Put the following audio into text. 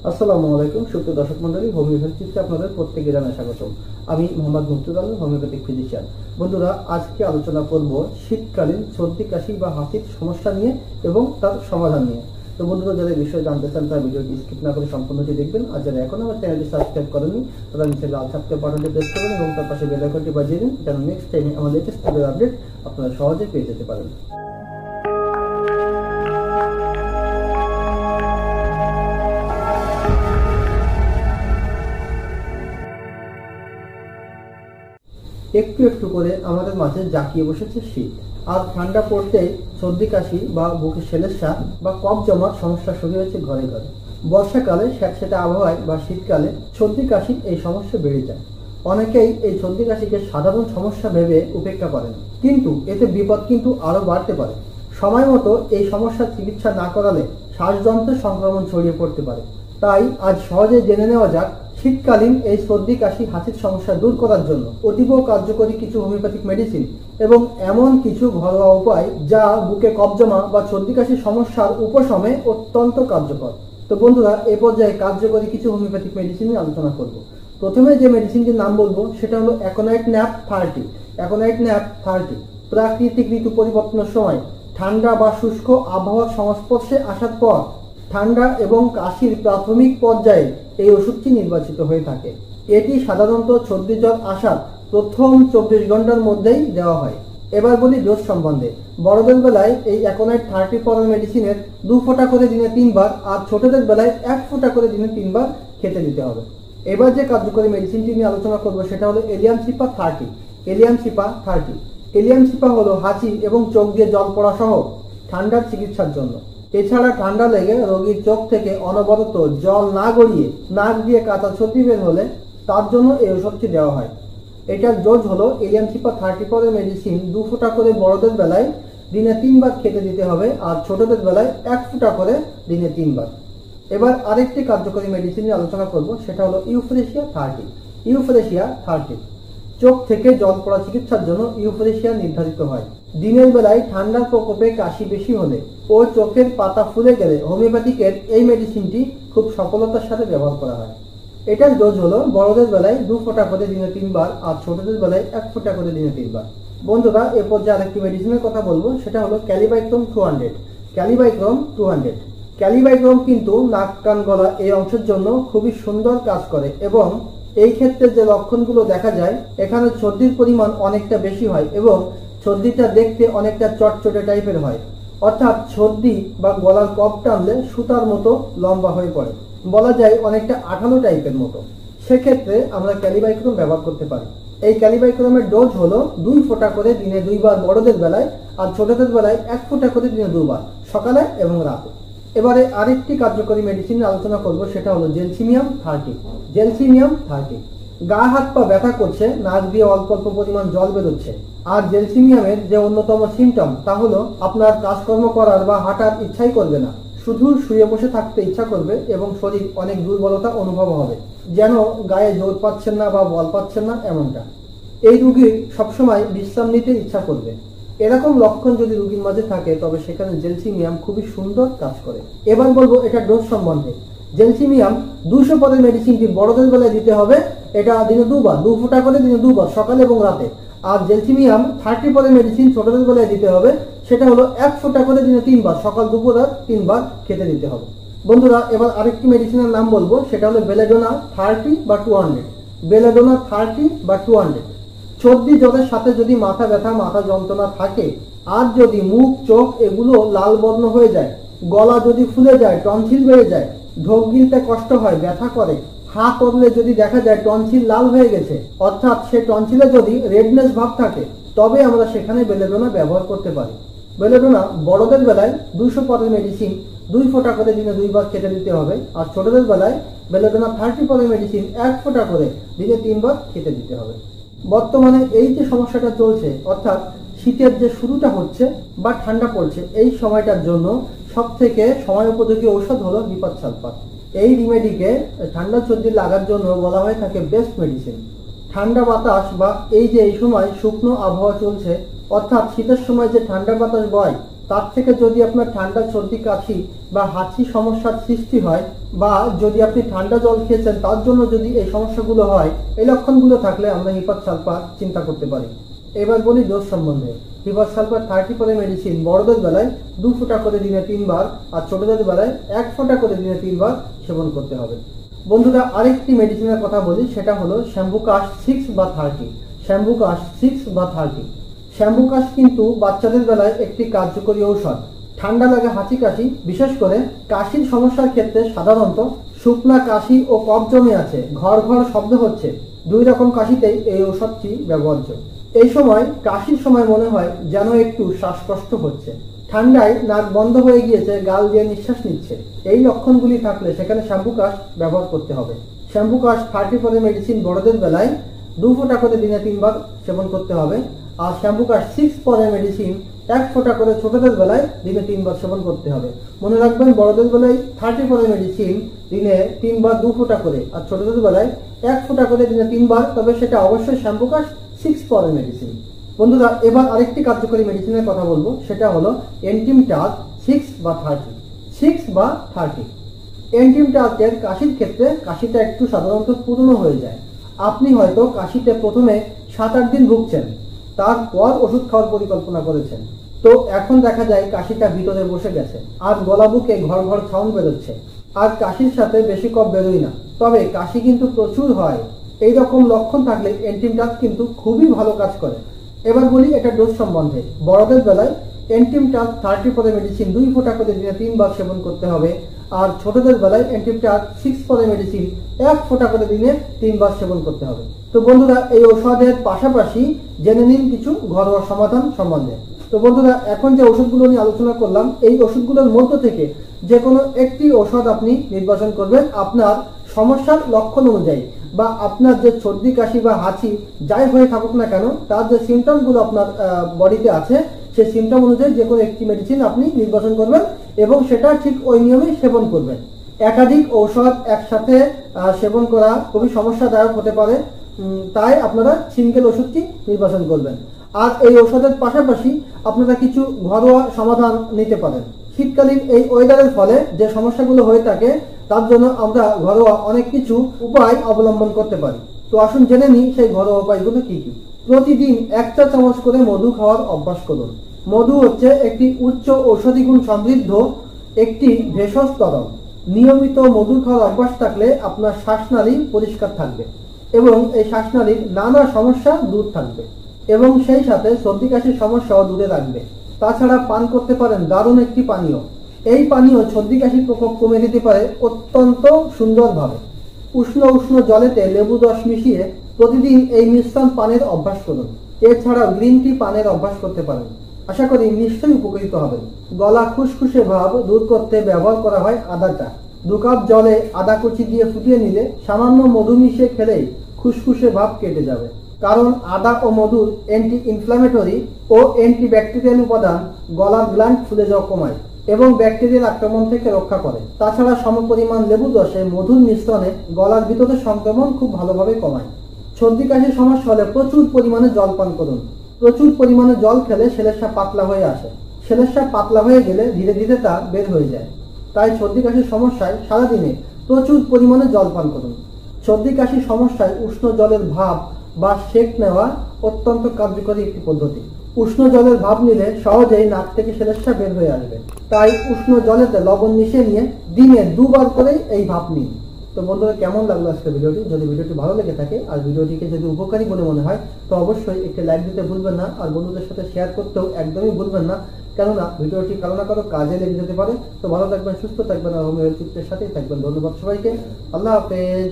আসসালামু আলাইকুম সুপ্রিয় দর্শক মণ্ডলী, হোমিওপ্যাথি চিকিৎসা আপনাদের প্রত্যেকে জানাই স্বাগতম। আমি মোহাম্মদ মুর্তজা, হোমিওপ্যাথিক ফিজিশিয়ান। বন্ধুরা, আজকে আলোচনা করব শীতকালীন সর্দি কাশি বা হাঁচির সমস্যা নিয়ে এবং তার সমাধান নিয়ে। তো বন্ধুরা, যারা বিষয়ে জানতে চান তার ভিডিওটি স্কিপ না করে সম্পূর্ণটি দেখবেন। আর যারা এখন আমার চ্যানেলটি সাবস্ক্রাইব করেননি তারা নিচে লাল সাবস্ক্রাইব বাটনটি প্রেস করবেন এবং তার পাশে বেল আইকনটি বাজিয়ে দিন, যেন নেক্সট টাইমে আমাদের লেটেস্ট ভিডিও আপডেট আপনারা সহজে পেয়ে যেতে পারেন। একটু একটু করে আমাদের মাঝে জাঁকিয়ে বসেছে শীত, আর ঠান্ডা পড়তেই সর্দি কাশি বা বুকে সেলেসা বা কফ জমার সমস্যা শুরু হয়েছে ঘরে ঘরে। বর্ষাকালে স্যাঁতসেঁতে আবহাওয়ায় বা শীতকালে সর্দি কাশি এই সমস্যা বেড়ে যায়। অনেকেই এই সর্দি কাশিকে সাধারণ সমস্যা ভেবে উপেক্ষা করেন, কিন্তু এতে বিপদ কিন্তু আরো বাড়তে পারে। সময় মতো এই সমস্যার চিকিৎসা না করালে শ্বাসযন্ত্রের সংক্রমণ ছড়িয়ে পড়তে পারে। তাই আজ সহজে জেনে নেওয়া যাক শীতকালীন এই সর্দি কাশি হাঁচির সমস্যা দূর করার জন্য অতীব কার্যকরী কিছু হোমিওপ্যাথিক মেডিসিন এবং এমন কিছু ঘরোয়া উপায় যা বুকে কফ জমা বা সর্দি কাশির সমস্যার উপশমে অত্যন্ত কার্যকর। তো বন্ধুরা, এই পর্যায়ে কার্যকরী কিছু হোমিওপ্যাথিক মেডিসিন নিয়ে আলোচনা করব। প্রথমে যে মেডিসিনটির নাম বলবো সেটা হলো অ্যাকোনাইট ন্যাপ 30। অ্যাকোনাইট ন্যাপ 30 প্রাকৃতিক ঋতু পরিবর্তনের সময় ঠান্ডা বা শুষ্ক আবহাওয়ার সংস্পর্শে আসার পর ঠান্ডা এবং কাশির প্রাথমিক পর্যায়ে এই ওষুধটি নির্বাচিত হয়ে থাকে। এটি সাধারণত সর্দি জ্বর আসার প্রথম 24 ঘন্টার মধ্যেই দেওয়া হয়। এবার বলি ডোজ সম্বন্ধে। বড়দের বেলায় এই অ্যাকোনাইট 30 পরের মেডিসিনের 2 ফোঁটা করে দিনে 3 বার, আর ছোটদের বেলায় 1 ফোঁটা করে দিনে 3 বার খেতে দিতে হবে। এবার যে কার্যকরী মেডিসিনটি নিয়ে আলোচনা করবো সেটা হলো এলিয়ানসিপা 30। এলিয়ানসিপা 30 এলিয়ানসিপা হলো হাঁচি এবং চোখ দিয়ে জল পড়া সহ ঠান্ডার চিকিৎসার জন্য। এছাড়া ঠান্ডা লেগে রোগীর চোখ থেকে অনবরত জল না গড়িয়ে নাক দিয়ে কাঁচা ছড়ি বের হলে তার জন্য এই ওষুধটি দেওয়া হয়। এটার ডোজ হলো এলিয়ানসিপা 30 পরের মেডিসিন 2 ফোঁটা করে বড়দের বেলায় দিনে 3 বার খেতে দিতে হবে, আর ছোটদের বেলায় 1 ফোঁটা করে দিনে 3 বার। এবার আরেকটি কার্যকরী মেডিসিন নিয়ে আলোচনা করব, সেটা হলো ইউফোরেশিয়া 30। ইউফোরেশিয়া 30 চোখ থেকে জল পড়া চিকিৎসার জন্য ইউফোরেশিয়া নির্ধারিত হয়। দিনের বেলায় ঠান্ডার প্রকোপে কাশি বেশি হলে ও চোখের পাতা ফুলে গেলে হোমিওপ্যাথিকের এই মেডিসিনটি খুব সফলতার সাথে ব্যবহার করা হয়। এটার ডোজ হলো বড়দের বেলায় 2 ফোঁটা করে দিনে 3 বার, আর ছোটদের বেলায় 1 ফোঁটা করে দিনে 3 বার। বন্ধুরা, এরপর যে আরেকটি মেডিসিনের কথা বলবো সেটা হলো ক্যালিবাইক্রম 200। ক্যালিবাইক্রম 200 ক্যালিবাইক্রম কিন্তু নাক কান গলা এই অংশের জন্য খুবই সুন্দর কাজ করে এবং এই ক্ষেত্রে যে লক্ষণগুলো দেখা যায়, এখানে সর্দির পরিমাণ অনেকটা বেশি হয় এবং সর্দিটা দেখতে অনেকটা চটচটে টাইপের হয়, অর্থাৎ সর্দি বা গলার কফ টানলে সুতার মতো লম্বা হয়ে পড়ে, বলা যায় অনেকটা আঠালো টাইপের মতো। সেক্ষেত্রে আমরা ক্যালিবাইক্রম ব্যবহার করতে পারি। এই ক্যালিবাইক্রমের ডোজ হলো 2 ফোঁটা করে দিনে 2 বার বড়দের বেলায়, আর ছোটদের বেলায় 1 ফোঁটা করে দিনে 2 বার, সকালে এবং রাতে। এবারে আরেকটি কার্যকরী মেডিসিন আলোচনা করব, সেটা হলো জেলসিমিয়াম 30। জেলসিমিয়াম 30 গা হাত পা ব্যথা করছে, নাক দিয়ে অল্প অল্প পরিমাণ জল বেরোচ্ছে, আর জেলসিমিয়ামের যে অন্যতম সিমটম তা হলো আপনার কাজকর্ম করার বা হাঁটার ইচ্ছাই করবে না, শুধু শুয়ে বসে থাকতে ইচ্ছা করবে এবং শরীর অনেক দুর্বলতা অনুভব হবে, যেন গায়ে জোর পাচ্ছেন না বা বল পাচ্ছেন না এমনটা। এই রোগীর সবসময় বিশ্রাম নিতে ইচ্ছা করবে। এরকম লক্ষণ যদি রোগীর মাঝে থাকে তবে সেখানে জেলসিমিয়াম খুবই সুন্দর কাজ করে। এবার বলবো এটা ডোজ সম্বন্ধে। জেলসিমিয়াম 200 পরের মেডিসিনটি বড়দের বেলায় দিতে হবে, এটা দিনে 2 বার, 2 ফোঁটা করে দিনে 2 বার, সকালে এবং রাতে। আর জেলসিমিয়াম 30 পরের মেডিসিন ছোটদের বেলায় দিতে হবে, সেটা হলো 1 ফোঁটা করে দিনে 3 বার, সকাল দুপুর রাত 3 বার খেতে দিতে হবে। বন্ধুরা, এবার আরেকটি মেডিসিনের নাম বলবো, সেটা হলো বেলেডোনা 30 বা 200। বেলেডোনা 30 বা 200 সর্দি জ্বরের সাথে যদি মাথা ব্যথা, মাথা যন্ত্রণা থাকে, আর যদি মুখ চোখ এগুলো লাল বর্ণ হয়ে যায়, গলা যদি ফুলে যায়, টনসিল বেড়ে যায়, ঢোক গিলতে কষ্ট হয়, ব্যথা করে, হাঁ করলে যদি দেখা যায় টনসিল লাল হয়ে গেছে, অর্থাৎ সে টনসিলে যদি রেডনেস ভাব থাকে, তবে আমরা সেখানে বেলেডোনা ব্যবহার করতে পারি। বেলেডোনা বড়দের বেলায় 200 পরের মেডিসিন 2 ফোঁটা করে দিনে 2 বার খেতে দিতে হবে, আর ছোটদের বেলায় বেলেডোনা 30 পরের মেডিসিন 1 ফোঁটা করে দিনে 3 বার খেতে দিতে হবে। বর্তমানে এই যে সমস্যাটা চলছে, অর্থাৎ শীতের যে শুরুটা হচ্ছে বা ঠান্ডা পড়ছে, এই সময়টার জন্য সব থেকে সময় উপযোগী ঔষধ হলো বিপাদ সালফার। এই রিমেডিকে ঠান্ডা সর্দি লাগার জন্য বলা হয়ে থাকে বেস্ট মেডিসিন। ঠান্ডা বাতাস বা এই যে এই সময় শুকনো আবহাওয়া চলছে, অর্থাৎ শীতের সময় যে ঠান্ডা বাতাস বয়, তার থেকে যদি আপনার ঠান্ডা, সর্দি, কাশি বা হাঁচি সমস্যার সৃষ্টি হয়, বা যদি আপনি ঠান্ডা জল খেয়েছেন তার জন্য যদি এই সমস্যাগুলো হয়, এই লক্ষণগুলো থাকলে আমরা হিপার সালফার চিন্তা করতে পারি। এবার বলি ডোজ সম্বন্ধে। হিপার সালফার 30 পরে মেডিসিন বড়দের বেলায় 2 ফোঁটা করে দিনে 3 বার, আর ছোটদের বেলায় 1 ফোঁটা করে দিনে 3 বার সেবন করতে হবে। বন্ধুরা, আরেকটি মেডিসিনের কথা বলি, সেটা হলো শ্যাম্বুকাশ 6 বা 30। শ্যাম্বুকাশ 6 বা 30। শ্যাম্বুকাশ কিন্তু বাচ্চাদের বেলায় একটি কার্যকরী ঔষধ। ঠান্ডা লাগা, হাঁচি, কাশি, বিশেষ করে কাশির সমস্যার ক্ষেত্রে সাধারণত শুকনা কাশি ও কফ জমে আছে, ঘর ঘর শব্দ হচ্ছে, 2 রকম কাশিতেই এই ঔষধটি ব্যবহার্য। এই সময় কাশির সময় মনে হয় যেন একটু শ্বাসকষ্ট হচ্ছে, ঠান্ডায় নাক বন্ধ হয়ে গিয়েছে, গাল দিয়ে নিঃশ্বাস নিচ্ছে, এই লক্ষণগুলি থাকলে সেখানে শ্যাম্বুকাশ ব্যবহার করতে হবে। শ্যাম্বুকাশ 30 পরে মেডিসিন বড়দের বেলায় 2 ফোঁটা করে দিনে 3 বার সেবন করতে হবে, আর শ্যাম্বুকাশ 6 পরে মেডিসিন 1 ফোঁটা করে ছোটদের বেলায় দিনে 3 বার সেবন করতে হবে। মনে রাখবেন, বড়দের বেলায় 30 পরে মেডিসিন দিনে 3 বার 2 ফোঁটা করে, আর ছোটদের বেলায় 1 ফোঁটা করে দিনে 3 বার, তবে সেটা অবশ্যই শ্যাম্বুকাশ 6 পরে মেডিসিন। বন্ধুরা, এবার আরেকটি কার্যকরী মেডিসিনের কথা বলবো, সেটা হলো এন্টিমটাস 6 বা 30। 6 বা 30 এন্টিমটাসের কাশির ক্ষেত্রে কাশিটা একটু সাধারণত পুরনো হয়ে যায়। আপনি হয়তো কাশিতে প্রথমে 7-8 দিন ভুগছেন, তারপর ওষুধ খাওয়ার পরিকল্পনা করেছেন, তো এখন দেখা যায় কাশিটা ভিতরে বসে গেছে, আর গলা বুকে ঘর ঘর সাউন্ড বেরোচ্ছে, আর কাশির সাথে বেশি কফ বেরোয় না, তবে কাশি কিন্তু প্রচুর হয়। এই রকম লক্ষণ থাকলে এন্টিমটাস কিন্তু খুবই ভালো কাজ করে। এবার বলি এটা ডোজ সম্বন্ধে। বড়দের বেলায় এন্টিমটাস 30 পরে মেডিসিন 2 ফোঁটা করে দিনে 3 বার সেবন করতে হবে, আর ছোটদের বেলায় এন্টিমটাস 6 পরে মেডিসিন 1 ফোঁটা করে দিনে 3 বার সেবন করতে হবে। তো বন্ধুরা, এই ঔষধের পাশাপাশি জেনে নিন কিছু ঘরোয়া সমাধান সম্বন্ধে। তো বন্ধুরা, এখন যে ওষুধগুলো নিয়ে আলোচনা করলাম, এই ওষুধগুলোর মধ্য থেকে যে কোনো একটি ওষুধ আপনি নির্বাচন করবেন আপনার সমস্যার লক্ষণ অনুযায়ী, বা আপনার যে সর্দি, কাশি বা হাঁচি যাই হয়ে থাকুক না কেন, তার যে সিমটমগুলো আপনার বডিতে আছে, সেই সিমটম অনুযায়ী যে কোনো একটি মেডিসিন আপনি নির্বাচন করবেন এবং সেটা ঠিক ওই নিয়মেই সেবন করবেন। একাধিক ঔষধ একসাথে সেবন করা খুবই সমস্যাদায়ক হতে পারে, তাই আপনারা সিঙ্গেল ওষুধটি নির্বাচন করবেন। আর এই ঔষধের পাশাপাশি আপনারা কিছু ঘরোয়া সমাধান নিতে পারেন। শীতকালীন এই ওয়েদারের ফলে যে সমস্যাগুলো হয়ে থাকে, তার জন্য আমরা ঘরোয়া অনেক কিছু উপায় অবলম্বন করতে পারি। তো আসুন জেনে নিই সেই ঘরোয়া উপায়গুলো কি কি। প্রতিদিন 1 চা চামচ করে মধু খাওয়ার অভ্যাস করুন। মধু হচ্ছে একটি উচ্চ ঔষধি গুণ সমৃদ্ধ একটি ভেষজ তরল। নিয়মিত মধু খাওয়ার অভ্যাস থাকলে আপনার শ্বাসনালী পরিষ্কার থাকবে এবং এই শ্বাসনালীর নানা সমস্যা দূর থাকবে, এবং সেই সাথে সর্দি কাশির সমস্যাও দূরে রাখবে। তাছাড়া পান করতে পারেন দারুণ একটি পানীয়। এই পানীয় সর্দি কাশির প্রকোপ কমে দিতে পারে অত্যন্ত সুন্দরভাবে। উষ্ণ উষ্ণ জলেতে লেবু রস মিশিয়ে প্রতিদিন এই মিশ্রণ পানের অভ্যাস করুন। এছাড়াও গ্রিন টি পানের অভ্যাস করতে পারেন। আশা করি নিশ্চয়ই উপকৃত হবেন। গলা খুসখুসে ভাব দূর করতে ব্যবহার করা হয় আদা চা। 2 কাপ জলে আদা কুচি দিয়ে ফুটিয়ে নিলে সামান্য মধু মিশিয়ে খেলেই খুসখুসে ভাব কেটে যাবে, কারণ আদা ও মধুর অ্যান্টি ইনফ্ল্যামেটরি ও অ্যান্টিব্যাকটেরিয়াল উপাদান গলার গ্ল্যান্ড ফুলে যাওয়া কমায় এবং ব্যাকটেরিয়াল আক্রমণ থেকে রক্ষা করে। তাছাড়া সমপরিমাণ লেবু রসে মধুর মিশ্রণে গলার ভিতরে সংক্রমণ খুব ভালোভাবে কমায়। সর্দি কাশির সমস্যা হলে প্রচুর পরিমাণে জল পান করুন। প্রচুর পরিমাণে জল খেলে সেলের পাতলা হয়ে আসে। সেলের পাতলা হয়ে গেলে ধীরে ধীরে তা বের হয়ে যায়। তাই সর্দি কাশির সমস্যায় সারাদিনে প্রচুর পরিমাণে জল পান করুন। সর্দি কাশির সমস্যায় উষ্ণ জলের ভাপ বা সেক নেওয়া অত্যন্ত কার্যকরী একটি পদ্ধতি। উষ্ণ জলের ভাপ নিলে সহজেই নাক থেকে সেলেসা বের হয়ে আসবে। তাই উষ্ণ জলেতে লবণ মিশিয়ে নিয়ে দিনে 2 বার করে এই ভাপ নিন। তো বন্ধুরা, কেমন লাগলো আজকে ভিডিওটি? যদি ভিডিওটি ভালো লেগে থাকে আর ভিডিওটিকে যদি উপকারী বলে মনে হয়, তো অবশ্যই একটি লাইক দিতে ভুলবেন না, আর বন্ধুদের সাথে শেয়ার করতেও একদমই ভুলবেন না, কেননা ভিডিওটি কারো না কারো কাজে লেগে যেতে পারে। তো ভালো থাকবেন, সুস্থ থাকবেন, আর হোমিও চিত্রের সাথেই থাকবেন। ধন্যবাদ সবাইকে। আল্লাহ হাফেজ।